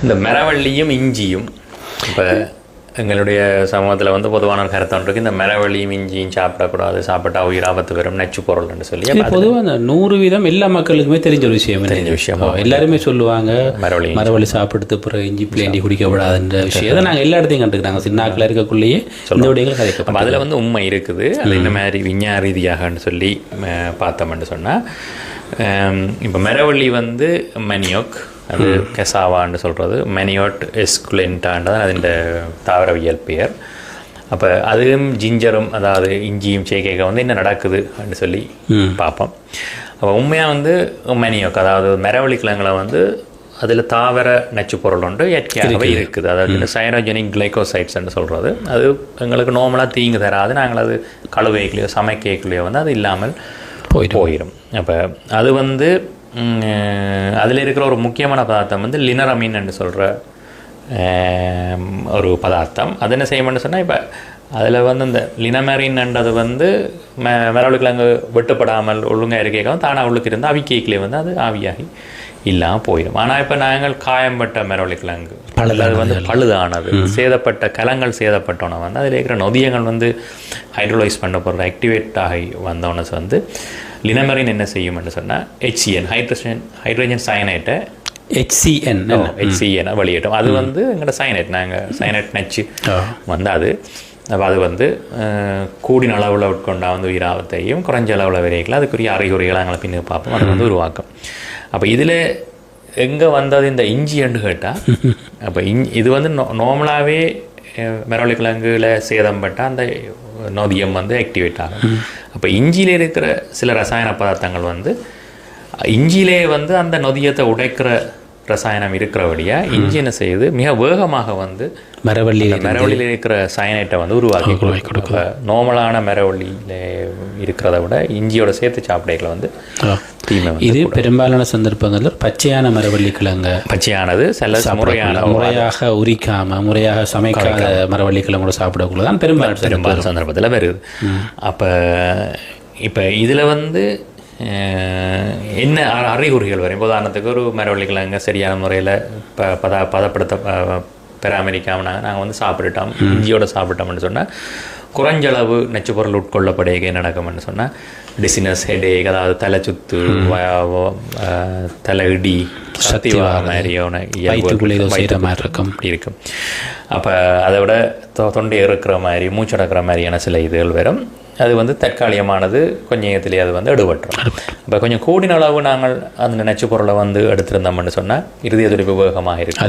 இந்த மரவள்ளியும் இஞ்சியும் இப்போ எங்களுடைய சமூகத்தில் வந்து பொதுவான ஒரு கருத்து இருக்கு. இந்த மரவள்ளியும் இஞ்சியும் சாப்பிடக்கூடாது, சாப்பிட்டா உயிர் ஆபத்து வரும், நச்சு பொருள்னு சொல்லி பொதுவாக அந்த 100% எல்லா மக்களுக்குமே தெரிஞ்ச ஒரு விஷயம். எல்லாருமே சொல்லுவாங்க மரவள்ளி சாப்பிடுறது பிறகு இஞ்சி பிளேண்டி குடிக்கப்படாதுன்ற விஷயம் நாங்கள் எல்லா இடத்தையும் கண்டுக்கிறாங்க. சின்னாக்கில் இருக்கக்குள்ளேயே இந்த விடைகள் கதைக்கப்படும். அதில் வந்து உண்மை இருக்குது. அது இந்த மாதிரி விஞ்ஞான ரீதியாகன்னு சொல்லி பார்த்தோம்னு சொன்னால், இப்போ மரவள்ளி வந்து மனியோக், அது கெசாவான்னு சொல்கிறது, மெனியோட் எஸ்குலென்டான்றது அதிൻ്റെ தாவரவியல் பெயர். அப்போ அதுவும் ஜிஞ்சரும், அதாவது இஞ்சியும் சேர்க்க வந்து என்ன நடக்குது அப்படின்னு சொல்லி பார்ப்போம். அப்போ உண்மையாக வந்து மெனியோக், அதாவது மரவள்ளி கிழங்குல வந்து அதில் தாவர நச்சு பொருள் ஒன்று இயற்கையாகவே இருக்குது. அதாவது இந்த சைனோஜெனிக் கிளைகோசைட்ஸ்ன்னு சொல்கிறது. அது எங்களுக்கு நார்மலாக தீங்கு தராது. நாங்கள் அது கழுவைக்குள்ளேயோ சமைக்கலையோ வந்து அது இல்லாமல் போயிடும். அப்போ அது வந்து அதில் இருக்கிற ஒரு முக்கியமான பதார்த்தம் வந்து லினரமின்னு சொல்கிற ஒரு பதார்த்தம். அது என்ன செய்யணும்னு சொன்னால், இப்போ அதில் வந்து இந்த லினமரின்ன்றது வந்து மரவள்ளி கிழங்கு வெட்டுப்படாமல் ஒழுங்காக இருக்கைக்கும் தானாக உள்ளுக்கு இருந்தால் அவிக்கைக்கிலே வந்து அது ஆவியாகி இல்லாமல் போயிடும். ஆனால் இப்போ நாங்கள் காயம்பட்ட மரவள்ளி கிழங்கு அது வந்து பழுதானது, சேதப்பட்ட கலங்கள் சேதப்பட்டோன்னா வந்து அதில் இருக்கிற நொதியங்கள் வந்து ஹைட்ரோலைஸ் பண்ண போகிற ஆக்டிவேட் ஆகி வந்தோன்னு வந்து லினமரின் என்ன செய்யும்னு சொன்னால் HCN ஹைட்ரஜன் சயனைட்டை HCN வெளியிட்டோம். அது வந்து எங்களோட சயனைட், நாங்கள் சயனைட் நச்சு வந்து அது வந்து கூடின அளவில் உட்கொண்டா வந்து உயிராபத்தையும் குறைஞ்ச அளவில் விரைக்கலாம் அதுக்குரிய அறிகுறிகளை நாங்கள் பின்னு பார்ப்போம். அது வந்து உருவாக்கும். அப்போ இதில் எங்கே வந்தது இந்த இஞ்சி என்று கேட்டால், அப்போ இது வந்து நார்மலாகவே மரவள்ளி கிழங்குல சேதம் பட்டால் அந்த நொதியம் வந்து ஆக்டிவேட் ஆகும். அப்போ இஞ்சியில் இருக்கிற சில ரசாயன பதார்த்தங்கள் வந்து இஞ்சியிலே வந்து அந்த நொதியத்தை உடைக்கிற ரசாயனம் இருக்கிறபடியாக இஞ்சி என்ன செய்யுது, மிக வேகமாக வந்து மரவள்ளியில் இருக்கிற சயனைட்டை வந்து உருவாக்கி கொடுக்கும். நார்மலான மரவள்ளியில் இருக்கிறத விட இஞ்சியோட சேர்த்து சாப்பிடைகளை வந்து தீமை. இது பெரும்பாலான சந்தர்ப்பங்களில் பச்சையான மரவள்ளி கிழங்கு, பச்சையானது சில முறையாக உரிக்காம முறையாக சமைக்காத மரவள்ளி கிழங்கோட சாப்பிடக்குள்ளதான் பெரும்பாலான சந்தர்ப்பத்தில் வருது. அப்போ இப்போ இதில் வந்து என்ன அறிகுறிகள் வரும்? உதாரணத்துக்கு ஒரு மரவள்ளி கிழங்கு சரியான முறையில் பதப்படுத்த பராமரிக்காமல் நாங்கள் வந்து சாப்பிட்டுட்டோம், இஞ்சியோட சாப்பிட்டோம்னு சொன்னால் குறைஞ்சளவு நச்சு பொருள் உட்கொள்ளப்படைய என்ன நடக்கும்னு சொன்னால் டிசினஸ், ஹெடேக், அதாவது தலை சுத்து, தலை இடி, சக்தி மாதிரியான இருக்கும். அப்போ அதை விட தொண்டை இருக்கிற மாதிரி, மூச்சடக்கிற மாதிரியான சில இதுகள் வரும். அது வந்து தற்காலிகமானது, கொஞ்சம் நேரத்திலே அது வந்து எடுபட்டுரும். இப்போ கொஞ்சம் கூடின அளவு நாங்கள் அந்த நச்சு பொருளை வந்து எடுத்திருந்தோம்னு சொன்னால் இருதய துடிப்பு வேகமாக இருக்கும்.